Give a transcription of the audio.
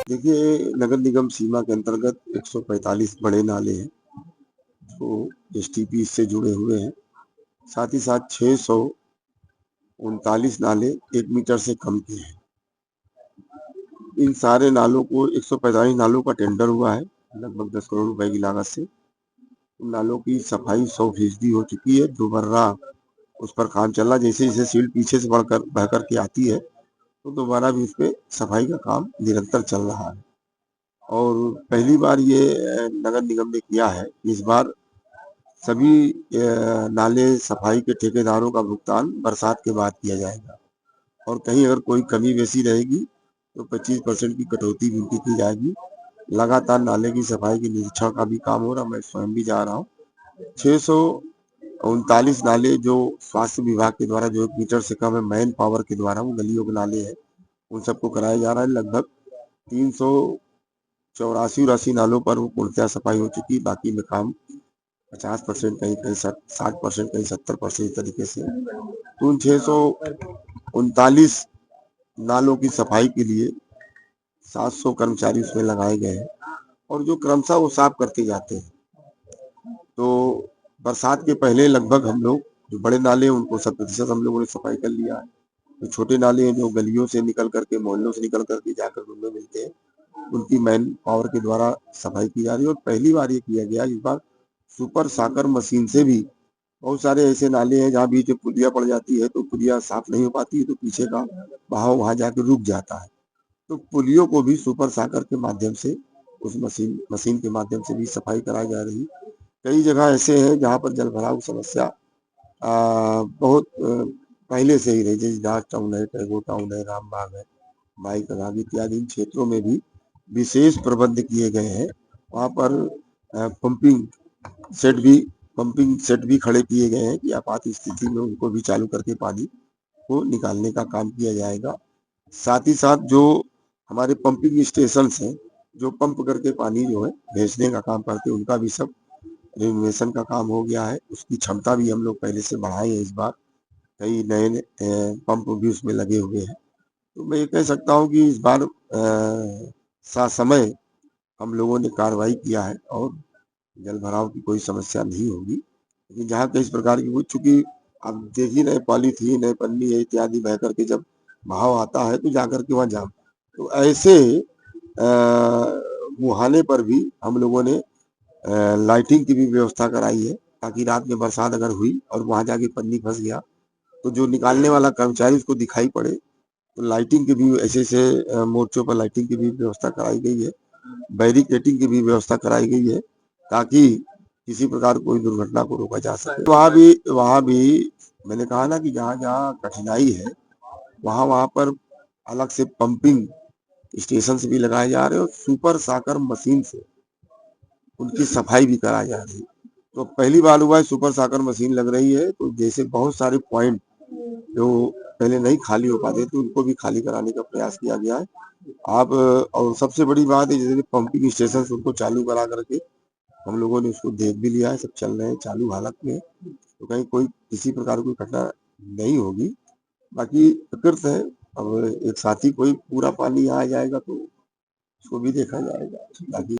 देखिए, नगर निगम सीमा के अंतर्गत 145 बड़े नाले हैं, जो एसटीपी से जुड़े हुए हैं। साथ ही साथ 639 नाले 1 मीटर से कम के हैं। इन सारे नालों को 145 नालों का टेंडर हुआ है, लगभग 10 करोड़ रुपए की लागत से। उन नालों की सफाई 100% हो चुकी है। दोबारा उस पर काम चल रहा है। जैसे-जैसे सील्ड पीछे से बह कर के आती है, तो दोबारा भी उस पे सफाई का काम निरंतर चल रहा है। और पहली बार ये नगर निगम ने किया है। इस बार सभी नाले सफाई के ठेकेदारों का भुगतान बरसात के बाद किया जाएगा और कहीं अगर कोई कमी बेसी रहेगी तो 25% की कटौती भी उनकी की जाएगी। लगातार नाले की सफाई के निरीक्षण का भी काम हो रहा है, मैं स्वयं भी जा रहा हूँ। 639 नाले जो स्वास्थ्य विभाग के द्वारा जो 1 मीटर से कम है, मैन पावर के द्वारा वो गलियों के नाले हैं, उन सबको कराया जा रहा है। लगभग 384 नालों पर वो पूर्णतः सफाई हो चुकी है। बाकी में काम 50%, कहीं कहीं 60%, कहीं 70% इस तरीके से। तो उन 639 नालों की सफाई के लिए 700 कर्मचारी उसमें लगाए गए हैं और जो क्रमशः वो साफ करते जाते हैं। तो बरसात के पहले लगभग हम लोग जो बड़े नाले हैं उनको 100% हम लोगों ने सफाई कर लिया है। जो छोटे नाले हैं जो गलियों से निकल करके, मोहल्लों से निकल करके जाकर उनमें मिलते हैं, उनकी मैन पावर के द्वारा सफाई की जा रही है। और पहली बार ये किया गया, इस बार सुपर साकर मशीन से भी बहुत सारे ऐसे नाले हैं जहाँ बीच में पुलिया पड़ जाती है, तो पुलिया साफ नहीं हो पाती है, तो पीछे का बहाव वहां जाके रुक जाता है। तो पुलियों को भी सुपर साकर के माध्यम से, उस मशीन के माध्यम से भी सफाई कराई जा रही है। कई जगह ऐसे हैं जहाँ पर जल भराव की समस्या बहुत पहले से ही रही, जैसे दास टाउन है, टैगोर टाउन है, रामबाग है, माई कगाग इत्यादि इन क्षेत्रों में भी विशेष प्रबंध किए गए हैं। वहाँ पर पंपिंग सेट भी खड़े किए गए हैं कि आपात स्थिति में उनको भी चालू करके पानी को निकालने का काम किया जाएगा। साथ ही साथ जो हमारे पंपिंग स्टेशन हैं, जो पंप करके पानी जो है भेजने का काम करते हैं, उनका भी सब रिनोवेशन का काम हो गया है। उसकी क्षमता भी हम लोग पहले से बढ़ाए हैं इस बार। कई नए पंप भी उसमें लगे हुए हैं। तो मैं ये कह सकता हूँ कि इस बार ससमय हम लोगों ने कार्रवाई किया है और जल भराव की कोई समस्या नहीं होगी। लेकिन जहाँ कई इस प्रकार की हुई, चूंकि आप देख ही रहे, पॉलीथीन है, पन्नी है इत्यादि बह करके जब बहाव आता है तो जाकर के वहाँ जाम। तो ऐसे मुहाने पर भी हम लोगों ने लाइटिंग की भी व्यवस्था कराई है, ताकि रात में बरसात अगर हुई और वहां जाके पन्नी फंस गया तो जो निकालने वाला कर्मचारी उसको दिखाई पड़े। तो लाइटिंग की भी ऐसे ऐसे मोर्चों पर लाइटिंग की भी व्यवस्था कराई गई है, बैरिकेटिंग की भी व्यवस्था कराई गई है, ताकि किसी प्रकार कोई दुर्घटना को रोका जा सके। वहाँ भी मैंने कहा ना कि जहाँ जहाँ कठिनाई है वहाँ वहाँ पर अलग से पंपिंग स्टेशन भी लगाए जा रहे हैं और सुपर साकर मशीन से उनकी सफाई भी कराई जा रही है। तो पहली बार हुआ है सुपर साकर मशीन लग रही है, तो जैसे बहुत सारे पॉइंट जो पहले नहीं खाली हो पाते थे उनको भी खाली कराने का प्रयास किया गया है। आप और सबसे बड़ी बात है, जैसे पंपिंग स्टेशन उनको चालू करा करके हम लोगों ने उसको देख भी लिया है, सब चल रहे हैं चालू हालत में, तो कहीं कोई किसी प्रकार की घटना नहीं होगी। बाकी प्रकृति है, अब एक साथी कोई पूरा पानी आ जाएगा तो उसको भी देखा जाएगा। बाकी